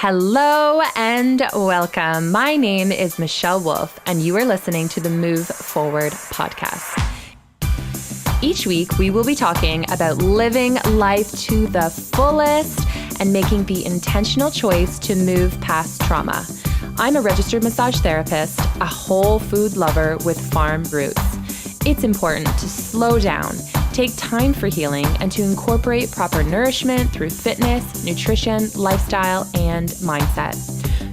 Hello and welcome. My name is Michelle Wolf, and you are listening to the Move Forward podcast. Each week, we will be talking about living life to the fullest and making the intentional choice to move past trauma. I'm a registered massage therapist, a whole food lover with farm roots. It's important to slow down, take time for healing, and to incorporate proper nourishment through fitness, nutrition, lifestyle, and mindset.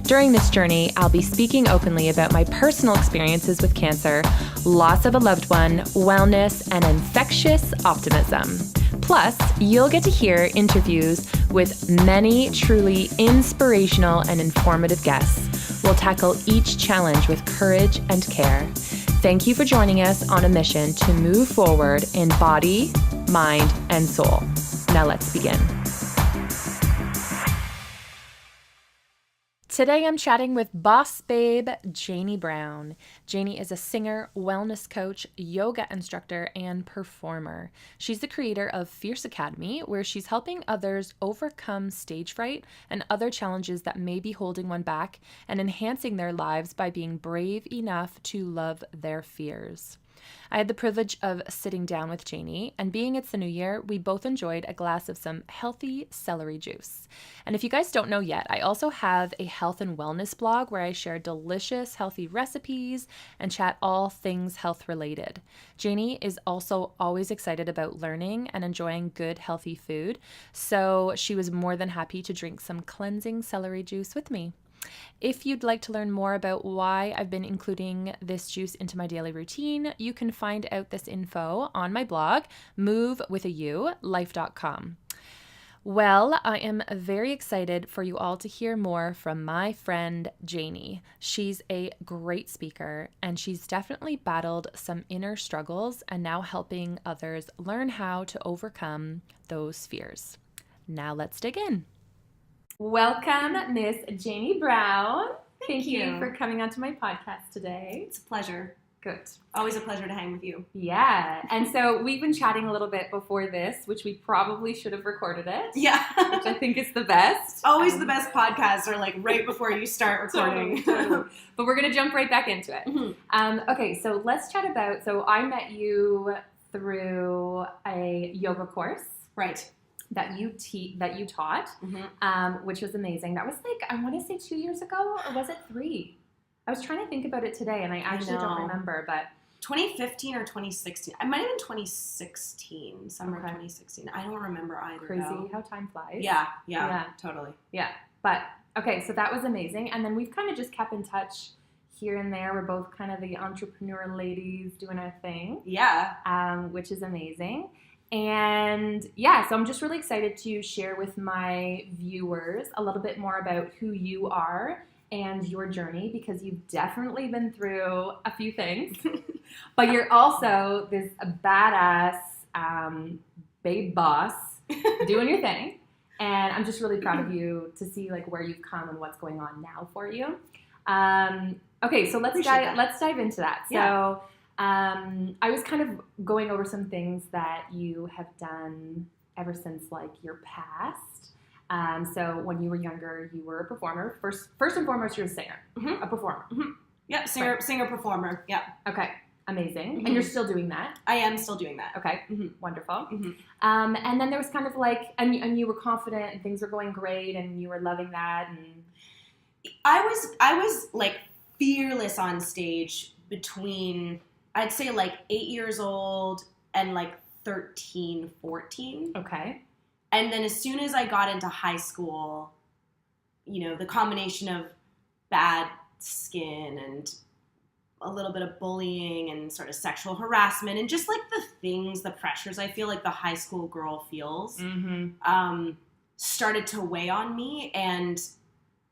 During this journey, I'll be speaking openly about my personal experiences with cancer, loss of a loved one, wellness, and infectious optimism. Plus, you'll get to hear interviews with many truly inspirational and informative guests. We'll tackle each challenge with courage and care. Thank you for joining us on a mission to move forward in body, mind, and soul. Now let's begin. Today I'm chatting with boss babe Janey Brown. Janey is a singer, wellness coach, yoga instructor, and performer. She's the creator of Fierce Academy, where she's helping others overcome stage fright and other challenges that may be holding one back and enhancing their lives by being brave enough to love their fears. I had the privilege of sitting down with Janey, and being it's the new year, we both enjoyed a glass of some healthy celery juice. And if you guys don't know yet, I also have a health and wellness blog where I share delicious, healthy recipes and chat all things health related. Janey is also always excited about learning and enjoying good, healthy food, so she was more than happy to drink some cleansing celery juice with me. If you'd like to learn more about why I've been including this juice into my daily routine, you can find out this info on my blog, movewithayou.life.com. Well, I am very excited for you all to hear more from my friend Janey. She's a great speaker, and she's definitely battled some inner struggles and now helping others learn how to overcome those fears. Now let's dig in. Welcome, Miss Janey Brown. Thank you for coming onto my podcast today. It's a pleasure. Good. Always a pleasure to hang with you. Yeah. And so we've been chatting a little bit before this, which we probably should have recorded it. Yeah. Which I think is the best. Always the best podcasts are like right before you start recording. Totally. But we're going to jump right back into it. Mm-hmm. Okay, so let's chat about, so I met you through a yoga course. Right. That you taught, which was amazing. That was like, I want to say 2 years ago, or was it 3? I was trying to think about it today, and I actually don't remember, but 2015 or 2016. I might have been 2016, summer of 2016. I don't remember either. Crazy though. how time flies. Yeah, totally. Yeah, but okay, so that was amazing, and then we've kind of just kept in touch here and there. We're both kind of the entrepreneur ladies doing our thing. Yeah. Which is amazing. And yeah, so I'm just really excited to share with my viewers a little bit more about who you are and your journey, because you've definitely been through a few things, but you're also this badass babe boss doing your thing. And I'm just really proud of you to see like where you've come and what's going on now for you. Okay, so let's dive into that. Yeah. So I was kind of going over some things that you have done ever since like your past. So when you were younger, you were a performer. First and foremost, you're a singer, a performer. Yeah, singer, performer. Yeah. Okay, amazing. And you're still doing that? I am still doing that. Okay, wonderful. And then there was kind of like, and you were confident and things were going great and you were loving that. And I was like fearless on stage between, I'd say like 8 years old and like 13, 14. Okay. And then as soon as I got into high school, you know, the combination of bad skin and a little bit of bullying and sort of sexual harassment and just like the pressures I feel like the high school girl feels, started to weigh on me, and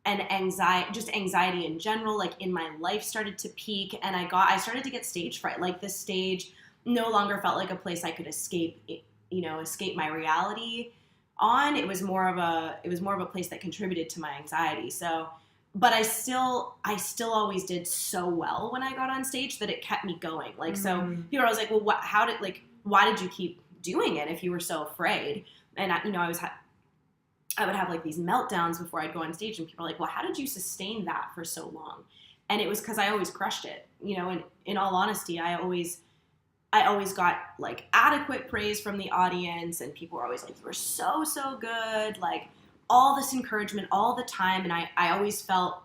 anxiety in general, like in my life started to peak, and I started to get stage fright. Like the stage no longer felt like a place I could escape my reality on. It was more of a place that contributed to my anxiety. So, but I still always did so well when I got on stage that it kept me going. Like, so people are always like, well, why did you keep doing it if you were so afraid? And I was I would have like these meltdowns before I'd go on stage, and people are like, well, how did you sustain that for so long? And it was because I always crushed it, and in all honesty, I always got like adequate praise from the audience, and people were always like, you were so, so good, like all this encouragement all the time. And I always felt,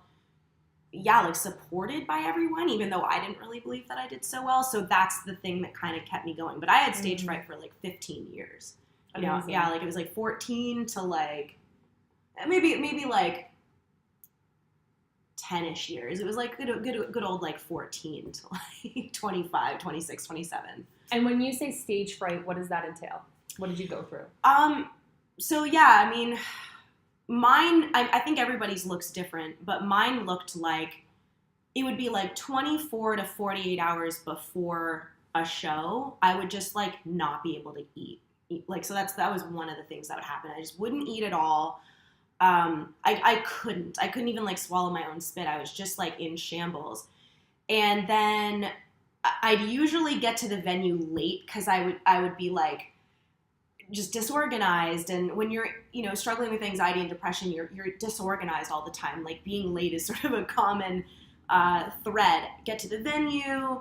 like supported by everyone, even though I didn't really believe that I did so well. So that's the thing that kind of kept me going. But I had stage fright for like 15 years. Like it was like 14 to like, maybe like 10-ish years. It was like good old like 14 to like 25, 26, 27. And when you say stage fright, what does that entail? What did you go through? So yeah, I mean, mine, I think everybody's looks different, but mine looked like it would be like 24 to 48 hours before a show, I would just like not be able to eat. Like, so that was one of the things that would happen. I just wouldn't eat at all. I couldn't even like swallow my own spit. I was just like in shambles. And then I'd usually get to the venue late because I would be like just disorganized. And when you're, struggling with anxiety and depression, you're disorganized all the time. Like being late is sort of a common thread. Get to the venue.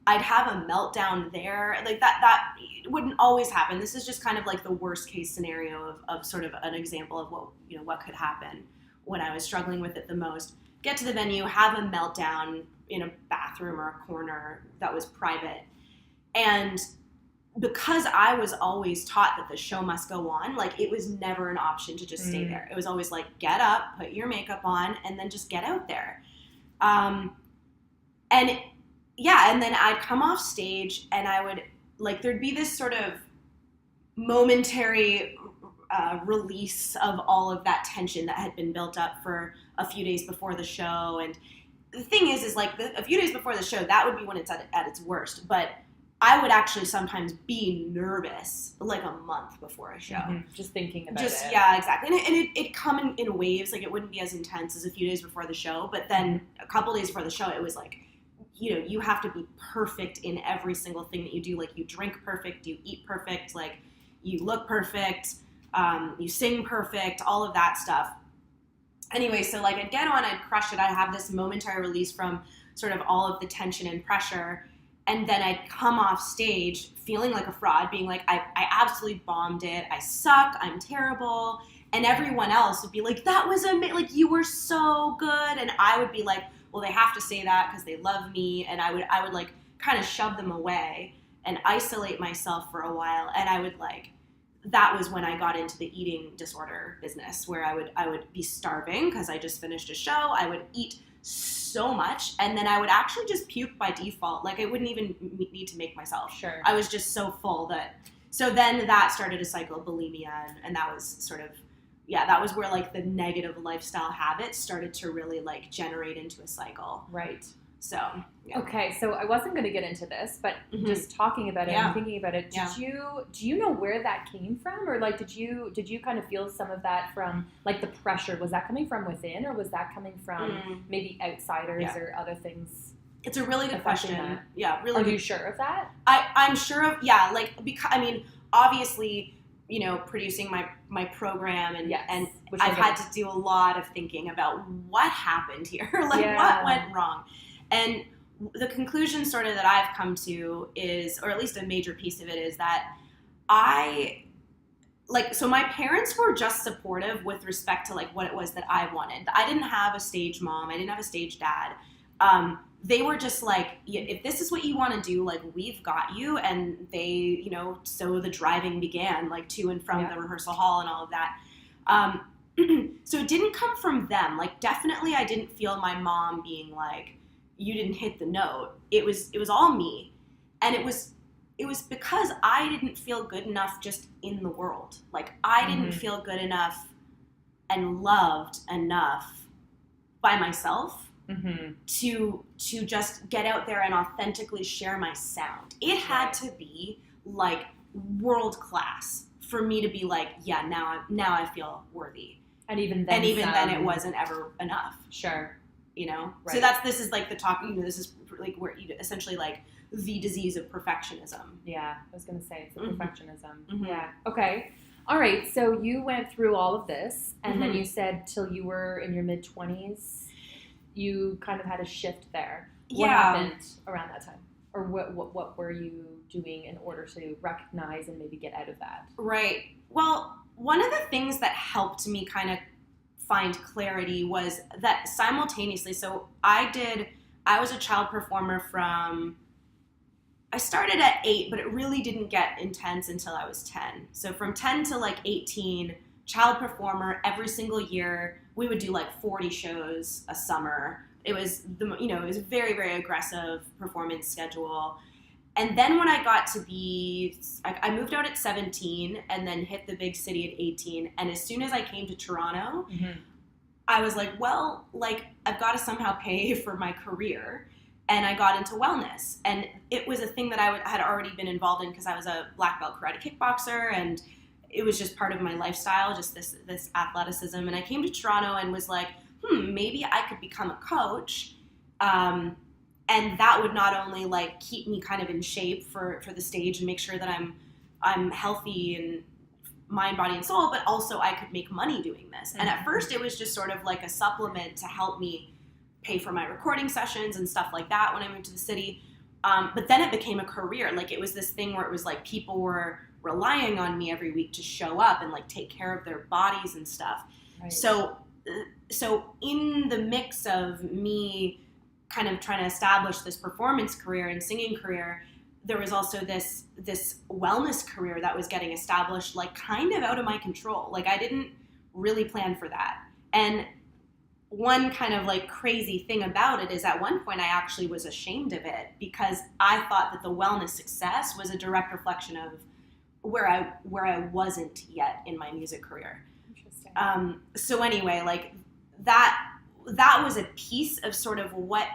I'd have a meltdown there. Like that wouldn't always happen. This is just kind of like the worst case scenario of sort of an example of what could happen when I was struggling with it the most. Get to the venue, have a meltdown in a bathroom or a corner that was private. And because I was always taught that the show must go on, like it was never an option to just stay there. It was always like, get up, put your makeup on, and then just get out there. And then I'd come off stage and I would, like, there'd be this sort of momentary release of all of that tension that had been built up for a few days before the show. And the thing is like a few days before the show, that would be when it's at its worst. But I would actually sometimes be nervous like a month before a show. Mm-hmm. Just thinking about it. Yeah, exactly. And it'd come in waves. Like it wouldn't be as intense as a few days before the show. But then a couple days before the show, it was like, you have to be perfect in every single thing that you do. Like you drink perfect, you eat perfect, like you look perfect, you sing perfect, all of that stuff. Anyway, so like I'd get on, I'd crush it. I'd have this momentary release from sort of all of the tension and pressure. And then I'd come off stage feeling like a fraud, being like, I absolutely bombed it. I suck. I'm terrible. And everyone else would be like, that was amazing. Like you were so good. And I would be like, well, they have to say that because they love me. And I would like kind of shove them away and isolate myself for a while. And I would like, that was when I got into the eating disorder business where I would be starving because I just finished a show. I would eat so much. And then I would actually just puke by default. Like I wouldn't even need to make myself. Sure. I was just so full so then that started a cycle of bulimia. And that was sort of, that was where like the negative lifestyle habits started to really like generate into a cycle. Right. So, yeah. Okay, so I wasn't going to get into this, but just talking about it and thinking about it, do you know where that came from? Or like, did you kind of feel some of that from like the pressure? Was that coming from within or was that coming from maybe outsiders or other things? It's a really good question. That? Yeah, really. Are you sure of that? I'm sure of, like, because, I mean, obviously, producing my program and I've had to do a lot of thinking about what happened here, like what went wrong. And the conclusion sort of that I've come to is, or at least a major piece of it is that so my parents were just supportive with respect to like what it was that I wanted. I didn't have a stage mom. I didn't have a stage dad. They were just like, if this is what you want to do, like we've got you. And they, so the driving began like to and from the rehearsal hall and all of that. So it didn't come from them. Like definitely I didn't feel my mom being like, you didn't hit the note. It was all me. And it was because I didn't feel good enough just in the world. Like I didn't feel good enough and loved enough by myself to just get out there and authentically share my sound. It had to be like world class for me to be like, now I feel worthy. And even then it wasn't ever enough. Sure. Right. So this is like the talk, this is like where you essentially like the disease of perfectionism. Yeah, I was going to say it's the perfectionism. Yeah. Okay. All right, so you went through all of this, and then you said till you were in your mid-20s, you kind of had a shift there. What happened around that time? Or what were you doing in order to recognize and maybe get out of that? Right. Well, one of the things that helped me kind of find clarity was that simultaneously, so I was a child performer I started at 8, but it really didn't get intense until I was 10. So from 10 to like 18, child performer every single year. We would do like 40 shows a summer. It was it was a very, very aggressive performance schedule. And then when I got to I moved out at 17 and then hit the big city at 18. And as soon as I came to Toronto, I was like, well, like I've got to somehow pay for my career. And I got into wellness. And it was a thing that I had already been involved in because I was a black belt karate kickboxer. And it was just part of my lifestyle, just this athleticism. And I came to Toronto and was like, maybe I could become a coach. And that would not only like keep me kind of in shape for the stage and make sure that I'm healthy in mind, body, and soul, but also I could make money doing this. And at first it was just sort of like a supplement to help me pay for my recording sessions and stuff like that when I moved to the city. But then it became a career. Like it was this thing where it was like people were relying on me every week to show up and like take care of their bodies and stuff. Right. So in the mix of me kind of trying to establish this performance career and singing career, there was also this wellness career that was getting established, like kind of out of my control. Like I didn't really plan for that. And one kind of like crazy thing about it is at one point I actually was ashamed of it because I thought that the wellness success was a direct reflection of where I wasn't yet in my music career. Interesting. So anyway, like that was a piece of sort of what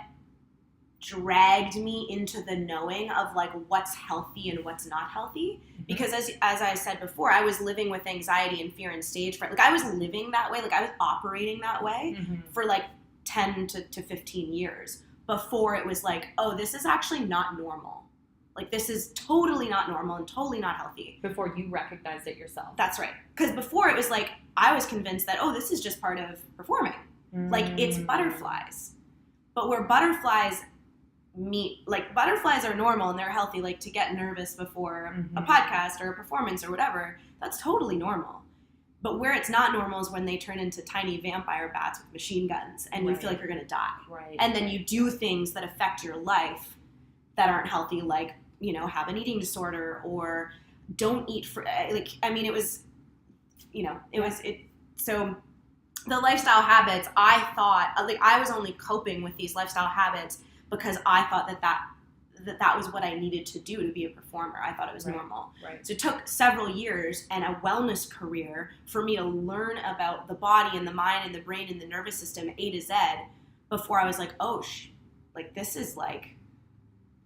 dragged me into the knowing of like what's healthy and what's not healthy. Because as I said before, I was living with anxiety and fear and stage fright. Like I was living that way. Like I was operating that way for like 10 to 15 years before it was like, oh, this is actually not normal. Like this is totally not normal and totally not healthy. Before you recognized it yourself. That's right. Because before it was like, I was convinced that, oh, this is just part of performing. Like it's butterflies. But where butterflies butterflies are normal and they're healthy, like to get nervous before a podcast or a performance or whatever, that's totally normal. But where it's not normal is when they turn into tiny vampire bats with machine guns and you feel like you're going to die. Right. And then you do things that affect your life that aren't healthy, like, have an eating disorder or don't eat so the lifestyle habits, I thought, like I was only coping with these lifestyle habits because I thought that was what I needed to do to be a performer. I thought it was normal. Right. So it took several years and a wellness career for me to learn about the body and the mind and the brain and the nervous system A to Z before I was like, oh, like this is like,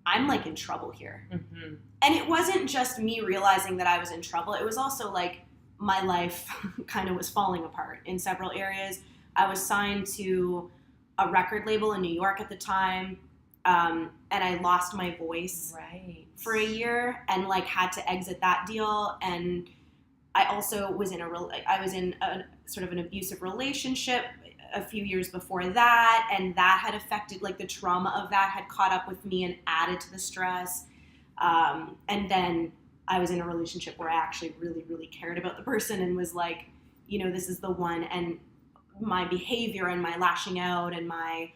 I'm like in trouble here. And it wasn't just me realizing that I was in trouble. It was also like my life kind of was falling apart in several areas. I was signed to a record label in New York at the time. And I lost my voice for a year and like had to exit that deal. And I also was in a sort of an abusive relationship a few years before that. And that had affected, like the trauma of that had caught up with me and added to the stress. And then I was in a relationship where I actually really, really cared about the person and was like, this is the one. And my behavior and my lashing out and my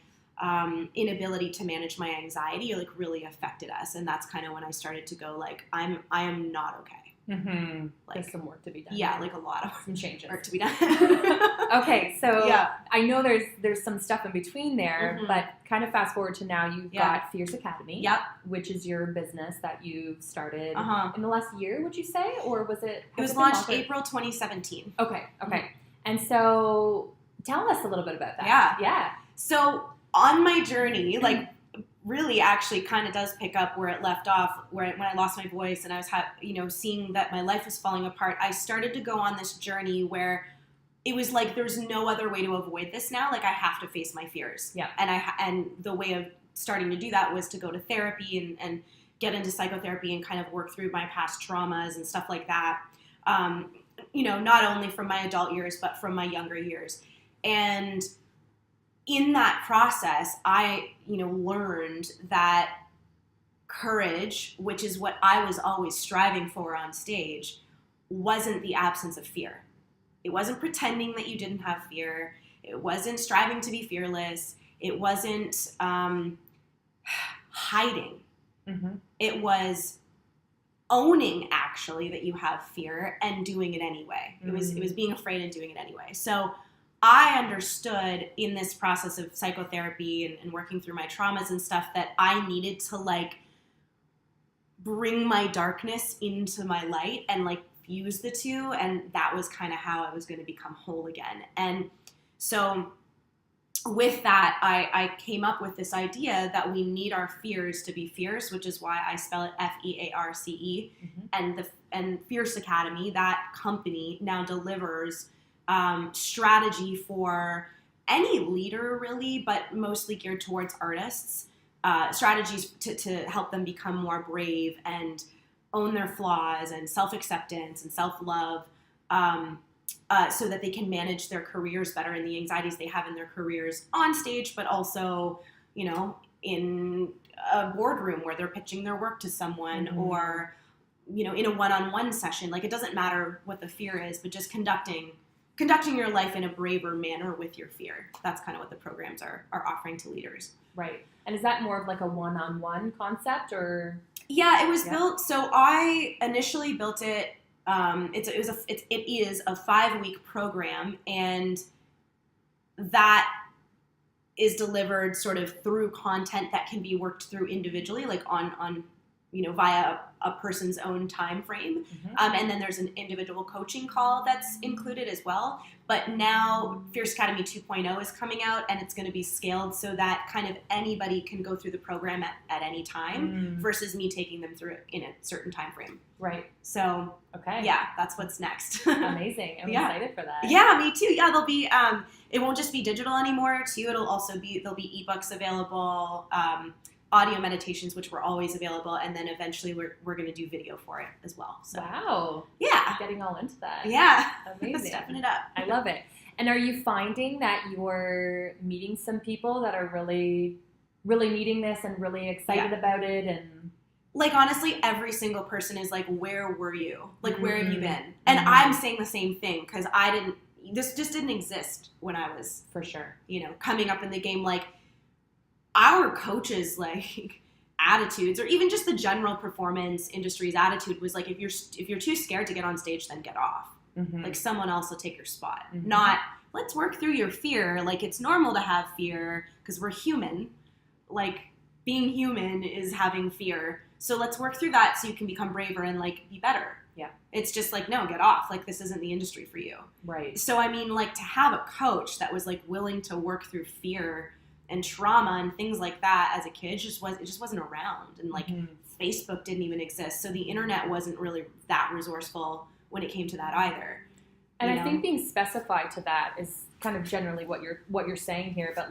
inability to manage my anxiety like really affected us. And that's kind of when I started to go like, I am not okay. Like, there's some work to be done. Yeah, like a lot of some changes work to be done. Okay, so I know there's some stuff in between there, but kind of fast forward to now, you've got Fierce Academy, which is your business that you've started in the last year, would you say? Or was it? It was launched April 2017. Okay. And so tell us a little bit about that. Yeah. So on my journey, like really actually kind of does pick up where it left off, when I lost my voice and I was seeing that my life was falling apart, I started to go on this journey where it was like there's no other way to avoid this now. Like I have to face my fears. Yeah. And the way of starting to do that was to go to therapy and get into psychotherapy and kind of work through my past traumas and stuff like that. not only from my adult years, but from my younger years. And in that process, I, learned that courage, which is what I was always striving for on stage, wasn't the absence of fear. It wasn't pretending that you didn't have fear. It wasn't striving to be fearless. It wasn't hiding. Mm-hmm. It was owning, actually, that you have fear and doing it anyway. Mm-hmm. It was being afraid and doing it anyway. So I understood in this process of psychotherapy and working through my traumas and stuff that I needed to bring my darkness into my light and fuse the two, and that was kind of how I was going to become whole again. And so with that, I came up with this idea that we need our fears to be fierce, which is why I spell it FEARCE. Mm-hmm. And Fierce Academy, that company, now delivers strategy for any leader, really, but mostly geared towards artists. Strategies to help them become more brave and own their flaws and self-acceptance and self-love, so that they can manage their careers better and the anxieties they have in their careers on stage, but also, in a boardroom where they're pitching their work to someone, mm-hmm. or, in a one-on-one session. It doesn't matter what the fear is, but just conducting your life in a braver manner with your fear. That's kind of what the programs are offering to leaders. Right. And is that more of a one-on-one concept, or? Yeah, it was built. So I initially built it. It is a 5-week program, and that is delivered sort of through content that can be worked through individually, on via a person's own time frame. Mm-hmm. And then there's an individual coaching call that's included as well. But now Fierce Academy 2.0 is coming out, and it's going to be scaled so that kind of anybody can go through the program at any time, versus me taking them through it in a certain time frame. Right. So, okay. Yeah, that's what's next. Amazing. I'm excited for that. Yeah, me too. Yeah, there'll be, it won't just be digital anymore too. It'll also be, there'll be ebooks available, audio meditations, which were always available, and then eventually we're going to do video for it as well. So, wow. Yeah. Getting all into that. Yeah. Amazing. Stepping it up. I love it. And are you finding that you're meeting some people that are really, really needing this and really excited about it? And honestly, every single person is where were you? Where have you been? And I'm saying the same thing, because this just didn't exist when I was, for sure, coming up in the game. Our coaches, attitudes, or even just the general performance industry's attitude was if you're too scared to get on stage, then get off. Mm-hmm. Someone else will take your spot. Mm-hmm. Not, let's work through your fear. It's normal to have fear because we're human. Being human is having fear. So let's work through that so you can become braver and be better. Yeah. It's just no, get off. This isn't the industry for you. Right. So I mean, to have a coach that was willing to work through fear and trauma and things like that as a kid, it just wasn't around. And Facebook didn't even exist. So the internet wasn't really that resourceful when it came to that either. And I think being specified to that is kind of generally what you're saying here. But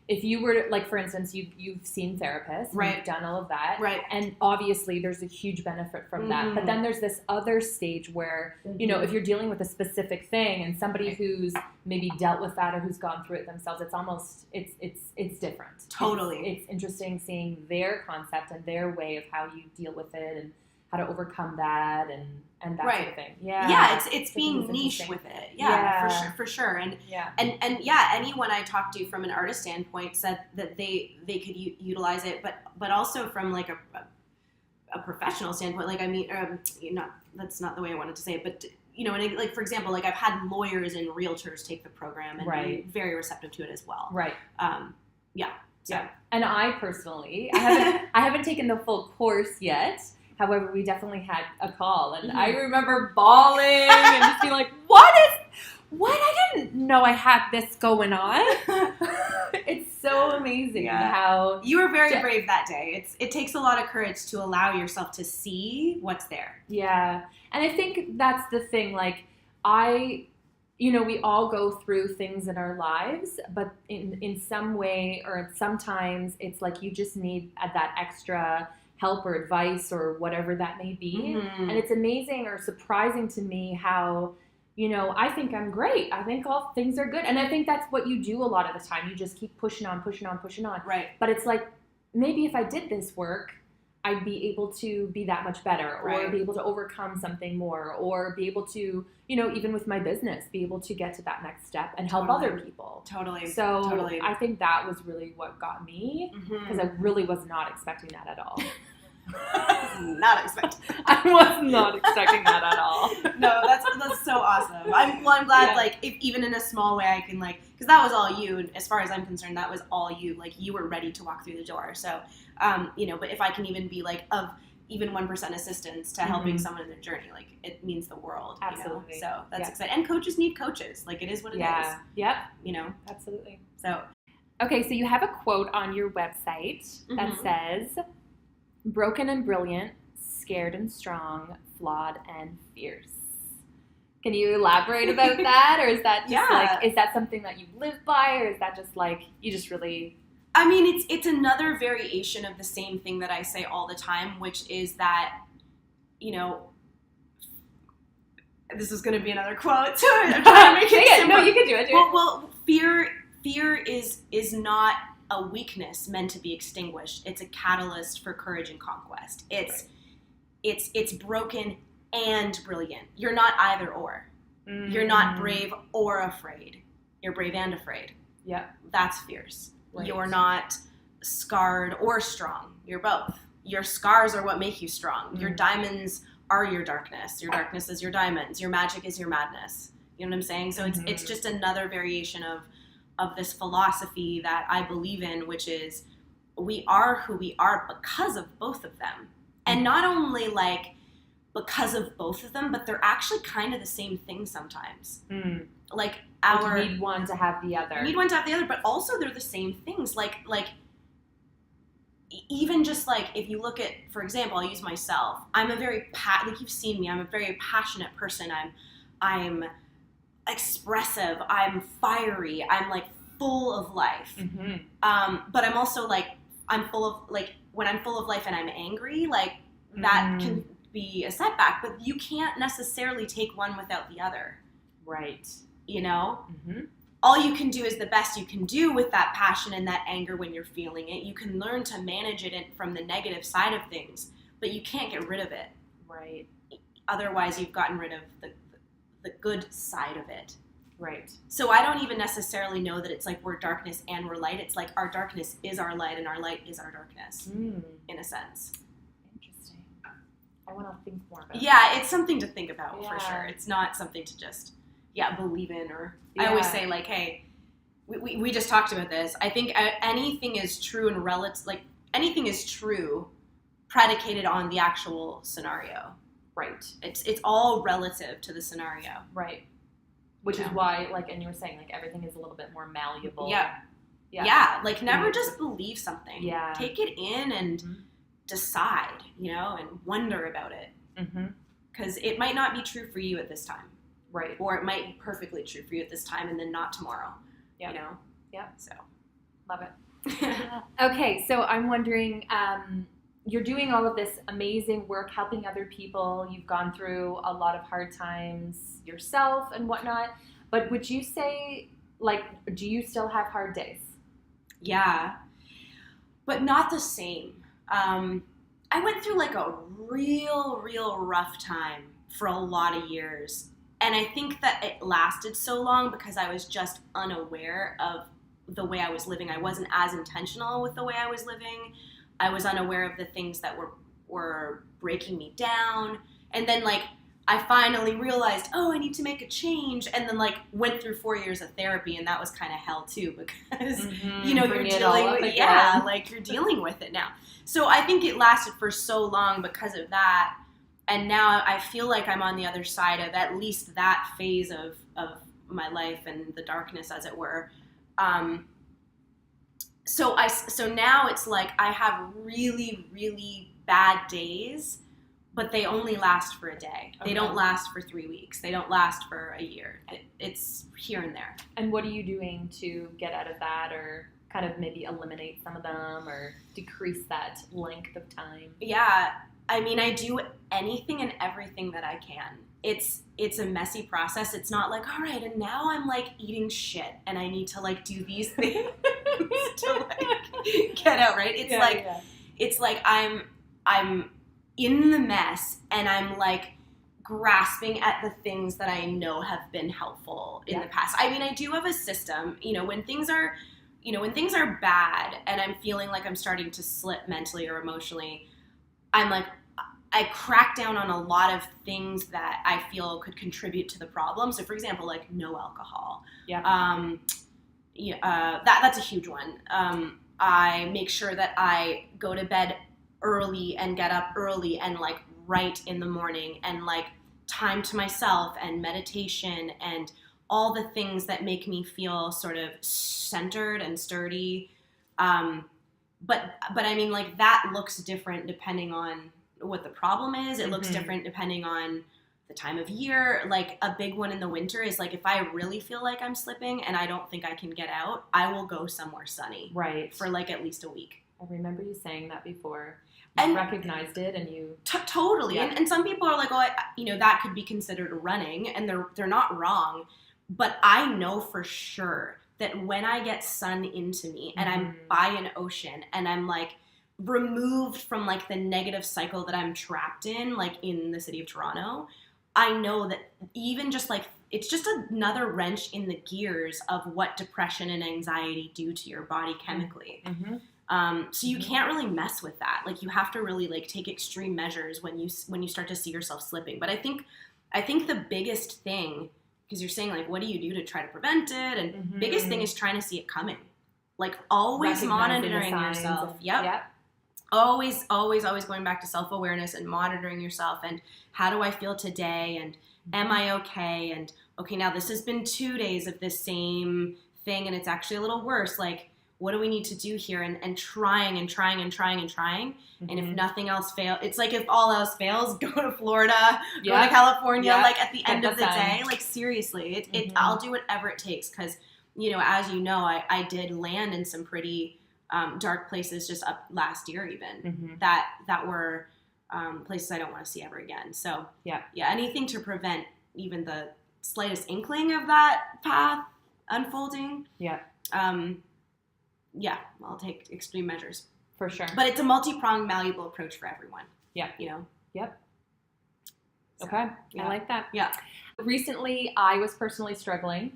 if you were to, for instance, you've seen therapists, right? You've done all of that, right? And obviously there's a huge benefit from that. But then there's this other stage where, if you're dealing with a specific thing and somebody who's maybe dealt with that or who's gone through it themselves, it's almost, it's different. Totally. It's interesting seeing their concept and their way of how you deal with it and how to overcome that and that sort of thing. Yeah. Yeah, it's being niche with it. Yeah, for sure. And anyone I talked to from an artist standpoint said that they could utilize it, but also from a professional standpoint. That's not the way I wanted to say it, but and for example, I've had lawyers and realtors take the program and be very receptive to it as well. Right. Yeah. So. Yeah. And I personally, I haven't taken the full course yet. However, we definitely had a call, and I remember bawling and just being what? I didn't know I had this going on. It's so amazing how... You were very brave that day. It takes a lot of courage to allow yourself to see what's there. Yeah. And I think that's the thing. We all go through things in our lives, but in some way or sometimes it's you just need that extra help or advice or whatever that may be. Mm-hmm. And it's amazing or surprising to me how I think I'm great. I think all things are good. And I think that's what you do a lot of the time. You just keep pushing on. Right. But it's like, maybe if I did this work, I'd be able to be that much better, or be able to overcome something more, or be able to, even with my business, be able to get to that next step and help other people. Totally. So I think that was really what got me, because I really was not expecting that at all. Not expecting. I was not expecting that at all. No, that's so awesome. I'm glad, like, if even in a small way I can, like, because that was all you, as far as I'm concerned, that was all you, like, you were ready to walk through the door. So, but if I can even be, like, of even 1% assistance to helping someone in their journey, like, it means the world. Absolutely. So that's exciting. And coaches need coaches. Like, it is what it is. Yep. Absolutely. Okay, so you have a quote on your website that says, broken and brilliant, scared and strong, flawed and fierce. Can you elaborate about that? Or is that just is that something that you live by? Or is that just like, you just really... I mean, it's another variation of the same thing that I say all the time, which is that, this is going to be another quote. So I'm trying to make it simple. No, you can do it. Well, fear is not a weakness meant to be extinguished. It's a catalyst for courage and conquest. It's broken and brilliant. You're not either or. You're not brave or afraid. You're brave and afraid. Yeah. That's fierce. Right. You're not scarred or strong. You're both. Your scars are what make you strong. Your diamonds are your darkness. Your darkness is your diamonds. Your magic is your madness. You know what I'm saying? So it's just another variation of this philosophy that I believe in, which is we are who we are because of both of them. And not only like because of both of them, but they're actually kind of the same thing sometimes. Like you need one to have the other. You need one to have the other, but also they're the same things. Like even just like if you look at, for example, I'll use myself. I'm a very like you've seen me. I'm a very passionate person. I'm expressive. I'm fiery. I'm like full of life. But I'm also like I'm full of like when I'm full of life and I'm angry, like that can be a setback. But you can't necessarily take one without the other. Right. All you can do is the best you can do with that passion and that anger when you're feeling it. You can learn to manage it from the negative side of things, but you can't get rid of it. Right. Otherwise, you've gotten rid of the good side of it. Right. So I don't even necessarily know that it's like we're darkness and we're light. It's like our darkness is our light and our light is our darkness, in a sense. Interesting. I want to think more about that. It's something to think about for sure. It's not something to just... believe in, or I always say like, hey, we just talked about this. I think anything is true and relative, like anything is true predicated on the actual scenario. Right. It's all relative to the scenario. Right. Which is why, like, and you were saying, like, everything is a little bit more malleable. Yeah. Like never just believe something. Yeah. Take it in and decide, and wonder about it. Because it might not be true for you at this time. Right. Or it might be perfectly true for you at this time and then not tomorrow. Yeah. Yeah. So. Love it. Okay, so I'm wondering, you're doing all of this amazing work, helping other people. You've gone through a lot of hard times yourself and whatnot. But would you say, like, do you still have hard days? Yeah. But not the same. I went through like a real rough time for a lot of years. And I think that it lasted so long because I was just unaware of the way I was living. I wasn't as intentional with the way I was living. I was unaware of the things that were breaking me down. And then like I finally realized, I need to make a change. And then like went through 4 years of therapy, and that was kind of hell too because you're dealing with like you're dealing with it now. So I think it lasted for so long because of that. And now I feel like I'm on the other side of at least that phase of my life and the darkness, as it were. So now it's like I have really bad days, but they only last for a day. Okay. They don't last for 3 weeks. They don't last for a year. It's here and there. And what are you doing to get out of that, or kind of maybe eliminate some of them or decrease that length of time? Yeah. I mean, I do anything and everything that I can. It's a messy process. It's not like, all right, and now I'm like eating shit and I need to like do these things to like get out, right? It's like I'm in the mess and I'm like grasping at the things that I know have been helpful in the past. I mean, I do have a system, when things are bad and I'm feeling like I'm starting to slip mentally or emotionally, I crack down on a lot of things that I feel could contribute to the problem. So, for example, like no alcohol. Yeah. That's a huge one. I make sure that I go to bed early and get up early and like write in the morning and like time to myself and meditation and all the things that make me feel sort of centered and sturdy. But I mean, like that looks different depending on what the problem is. It looks different depending on the time of year. Like a big one in the winter is like if I really feel like I'm slipping and I don't think I can get out, I will go somewhere sunny. Right. For like at least a week. I remember you saying that before. You recognized it and you... Totally. Yeah. And some people are like, oh, that could be considered running, and they're not wrong. But I know for sure that when I get sun into me and I'm by an ocean and I'm like removed from like the negative cycle that I'm trapped in, like in the city of Toronto, I know that even just like, it's just another wrench in the gears of what depression and anxiety do to your body chemically. So you can't really mess with that. Like you have to really like take extreme measures when you start to see yourself slipping. But I think the biggest thing, because you're saying like, what do you do to try to prevent it? And biggest thing is trying to see it coming. Like always monitoring yourself. Yep. Always going back to self-awareness and monitoring yourself and how do I feel today and am I okay? And okay, now this has been 2 days of this same thing and it's actually a little worse. Like, what do we need to do here? And trying. And if nothing else fails, it's like if all else fails, go to Florida, go to California, like at the end of the day, like seriously, I'll do whatever it takes. Cause as you know, I did land in some pretty dark places just up last year even that were places I don't want to see ever again. So anything to prevent even the slightest inkling of that path unfolding. I'll take extreme measures. For sure. But it's a multi-pronged, malleable approach for everyone. Yeah. Yep. So, okay. Yeah. I like that. Yeah. Recently, I was personally struggling.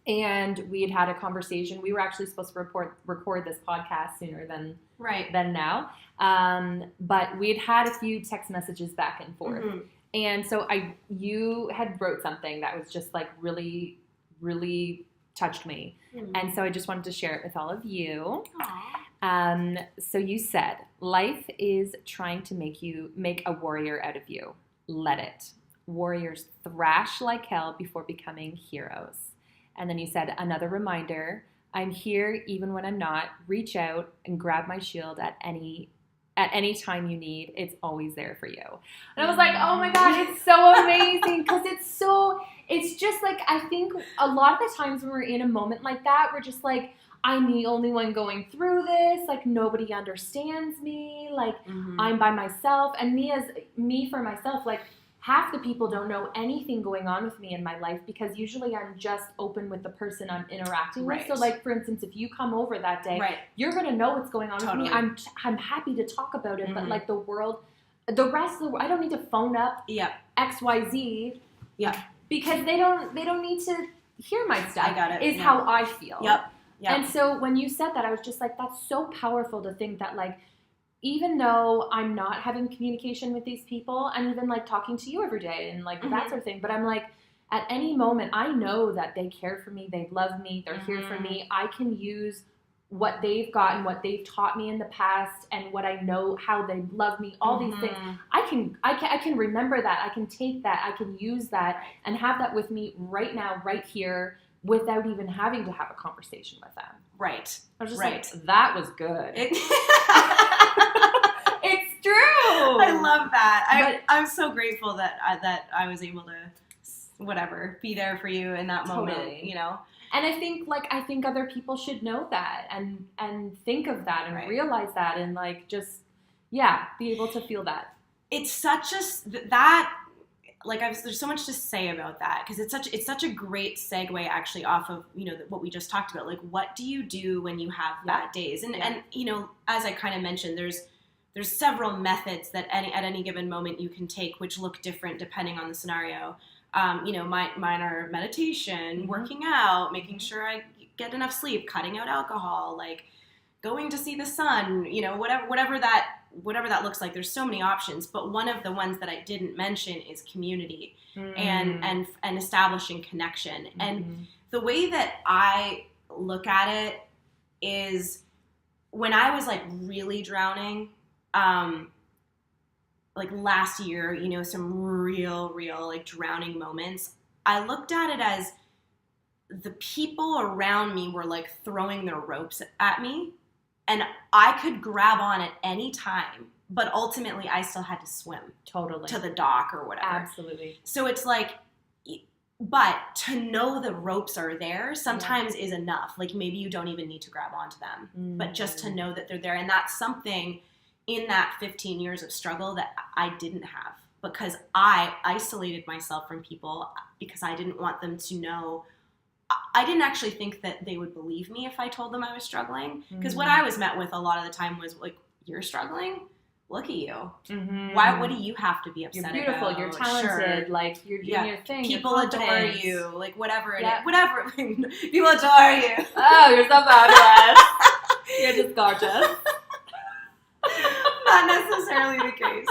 And we had a conversation. We were actually supposed to record this podcast sooner than now. But we had a few text messages back and forth. And so you had wrote something that was just like really, really touched me. And so I just wanted to share it with all of you. So you said, life is trying to make a warrior out of you. Let it. Warriors thrash like hell before becoming heroes. And then you said, another reminder, I'm here even when I'm not. Reach out and grab my shield at any time you need. It's always there for you. And I was like, oh my God, it's so amazing. Because it's just like, I think a lot of the times when we're in a moment like that, we're just like, I'm the only one going through this. Like nobody understands me. Like I'm by myself. And me for myself, like half the people don't know anything going on with me in my life because usually I'm just open with the person I'm interacting with. So like, for instance, if you come over that day, you're going to know what's going on with me. I'm happy to talk about it, but like the rest of the world, I don't need to phone up XYZ because they don't need to hear my stuff. I got it. Is how I feel. Yep. And so when you said that, I was just like, that's so powerful to think that like, even though I'm not having communication with these people, I'm even like talking to you every day and like that sort of thing. But I'm like, at any moment, I know that they care for me, they love me, they're here for me. I can use what they've got and what they've taught me in the past and what I know, how they love me, all these things. I can remember that. I can take that. I can use that and have that with me right now, right here, without even having to have a conversation with them. Right. I was just like, that was good. It's true. I love that. I'm so grateful that I was able to, be there for you in that moment, And I think other people should know that and think of that and realize that and like just, Yeah, be able to feel that. It's such there's so much to say about that, because it's such a great segue actually off of, what we just talked about. Like, what do you do when you have bad days? And as I kind of mentioned, there's several methods that at any given moment you can take, which look different depending on the scenario. Mine are meditation, working out, making sure I get enough sleep, cutting out alcohol, like going to see the sun, whatever that looks like. There's so many options, but one of the ones that I didn't mention is community and establishing connection. Mm-hmm. And the way that I look at it is, when I was like really drowning, like last year, some real like drowning moments, I looked at it as the people around me were like throwing their ropes at me, and I could grab on at any time, but ultimately I still had to swim to the dock or whatever. Absolutely. So it's like, but to know the ropes are there sometimes is enough. Like, maybe you don't even need to grab onto them, but just to know that they're there. And that's something in that 15 years of struggle that I didn't have, because I isolated myself from people because I didn't want them to know. I didn't actually think that they would believe me if I told them I was struggling, because what I was met with a lot of the time was like, "You're struggling? Look at you. Mm-hmm. What do you have to be upset about? You're beautiful. You're talented. Sure. Like, you're doing your thing. People adore you. Like, whatever it is. Whatever. People adore you. Oh, you're so fabulous. You're just gorgeous." Not necessarily the case.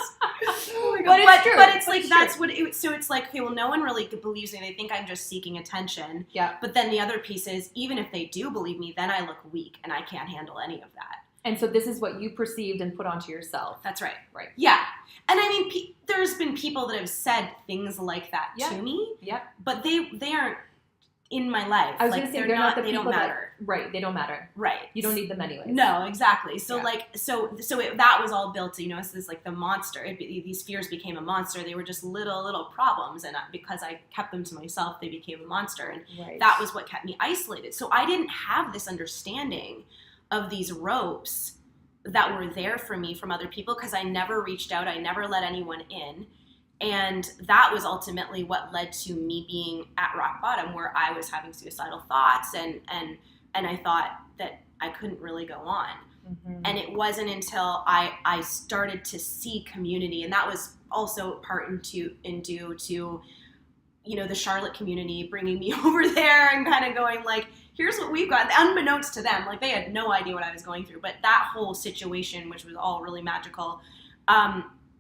Oh, but it's true. But it's like, that's what it, so it's like, okay, well, no one really believes me. They think I'm just seeking attention. Yeah. But then the other piece is, even if they do believe me, then I look weak and I can't handle any of that. And so this is what you perceived and put onto yourself. That's right. Right. Yeah. And I mean, there's been people that have said things like that to me. Yeah. But they aren't in my life. I was going to say, they're not the people don't matter. Right. They don't matter. Right. You don't need them anyways. No, exactly. So that was all built, this is like the monster. These fears became a monster. They were just little problems. And because I kept them to myself, they became a monster. And that was what kept me isolated. So I didn't have this understanding of these ropes that were there for me from other people, because I never reached out. I never let anyone in. And that was ultimately what led to me being at rock bottom, where I was having suicidal thoughts, and I thought that I couldn't really go on. Mm-hmm. And it wasn't until I started to see community, and that was also part due to the Charlotte community bringing me over there and kind of going like, here's what we've got, unbeknownst to them. Like, they had no idea what I was going through, but that whole situation, which was all really magical,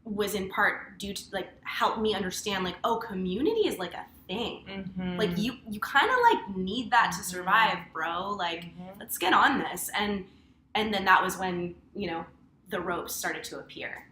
was in part due to like help me understand like, oh, community is like a thing. Mm-hmm. Like you kind of like need that to survive, bro. Like, let's get on this. And then that was when, the ropes started to appear.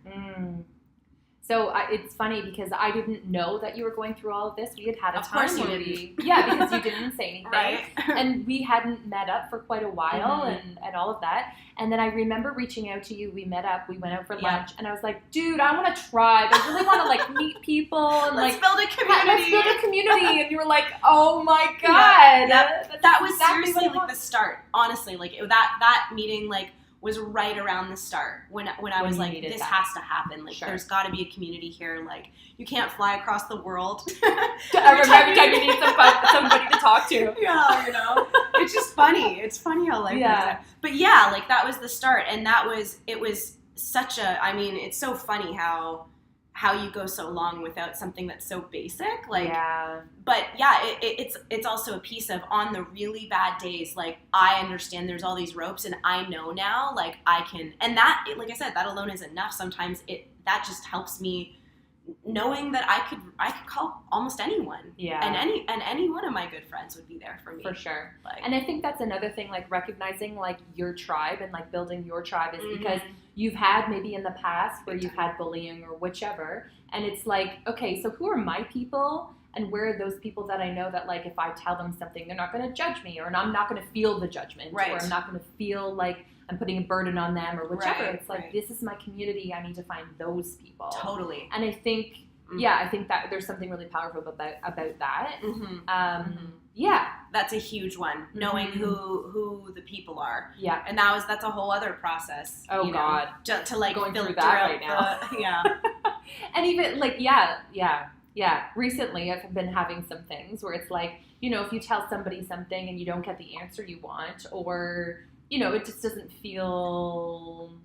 So it's funny because I didn't know that you were going through all of this. We had a time where because you didn't say anything. Right. And we hadn't met up for quite a while and all of that. And then I remember reaching out to you. We met up. We went out for lunch. And I was like, dude, I want to tribe. I really want to like meet people. And let's build a community. Let's build a community. And you were like, oh my God. That was exactly seriously like the start. Honestly, like that meeting like was right around the start when I was like, this has to happen. Like, there's got to be a community here. Like, you can't fly across the world. Every time you need somebody to talk to. Yeah, it's just funny. It's funny how life works out. But yeah, like that was the start, and it was such a. I mean, it's so funny how you go so long without something that's so basic. Like, but yeah, it's also a piece of, on the really bad days, like, I understand there's all these ropes, and I know now, like, I can, and that, like I said, that alone is enough. Sometimes that just helps me knowing that I could call almost anyone. Yeah. And any one of my good friends would be there for me. For sure. Like, and I think that's another thing, like recognizing like your tribe and like building your tribe is because you've had maybe in the past where you've had bullying or whichever. And it's like, okay, so who are my people? And where are those people that I know that like if I tell them something, they're not going to judge me, or I'm not going to feel the judgment, or I'm not going to feel like I'm putting a burden on them or whichever. It's like, this is my community. I need to find those people. Totally. And I think, I think that there's something really powerful about that. Yeah. That's a huge one. Knowing who the people are. Yeah. And that's a whole other process. Oh, God. To like going filter through that out right now. yeah. And even like, yeah. Recently I've been having some things where it's like, you know, if you tell somebody something and you don't get the answer you want, or, you know, it just doesn't feel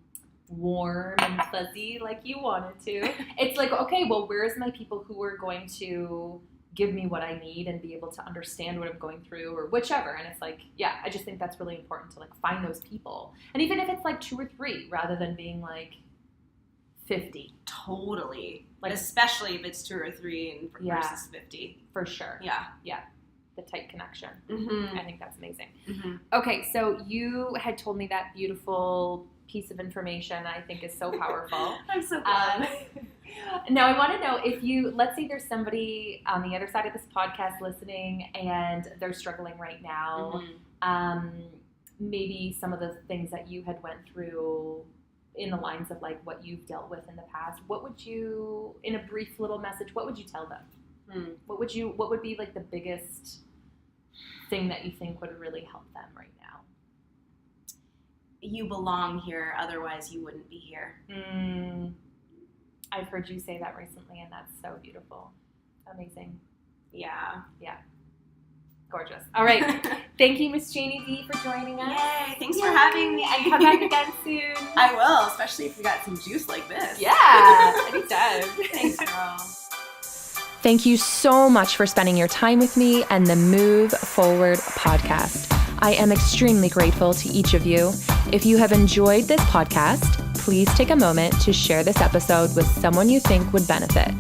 warm and fuzzy like you want it to. It's like, okay, well, where's my people who are going to give me what I need and be able to understand what I'm going through or whichever. And it's like, yeah, I just think that's really important to like find those people. And even if it's like 2 or 3 rather than being like 50. Totally. Like, especially if it's 2 or 3 versus 50. For sure. Yeah. Yeah. The tight connection. Mm-hmm. I think that's amazing. Mm-hmm. Okay, so you had told me that beautiful piece of information I think is so powerful. I'm so glad. Now I want to know if you, let's say there's somebody on the other side of this podcast listening and they're struggling right now. Maybe some of the things that you had went through in the lines of like what you've dealt with in the past, what would you, in a brief little message, what would you tell them? What would be like the biggest thing that you think would really help them right now? You belong here, otherwise you wouldn't be here. I've heard you say that recently, and that's so beautiful. Amazing. Yeah. Yeah. Gorgeous. All right. Thank you, Miss Janey V, for joining us. Yay. Thanks for having me. And come back again soon. I will, especially if you got some juice like this. Yeah. Anytime. Thanks, girl. Thank you so much for spending your time with me and the Move Forward podcast. I am extremely grateful to each of you. If you have enjoyed this podcast, please take a moment to share this episode with someone you think would benefit.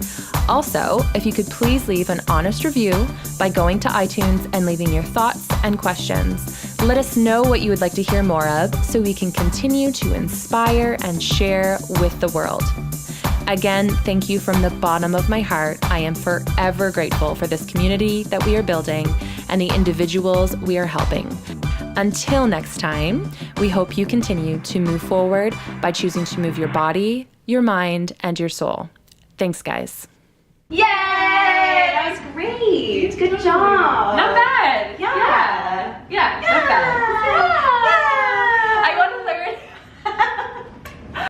Also, if you could please leave an honest review by going to iTunes and leaving your thoughts and questions. Let us know what you would like to hear more of so we can continue to inspire and share with the world. Again, thank you from the bottom of my heart. I am forever grateful for this community that we are building and the individuals we are helping. Until next time, we hope you continue to move forward by choosing to move your body, your mind, and your soul. Thanks, guys. Yay! That was great. Good job. Not bad. Yeah.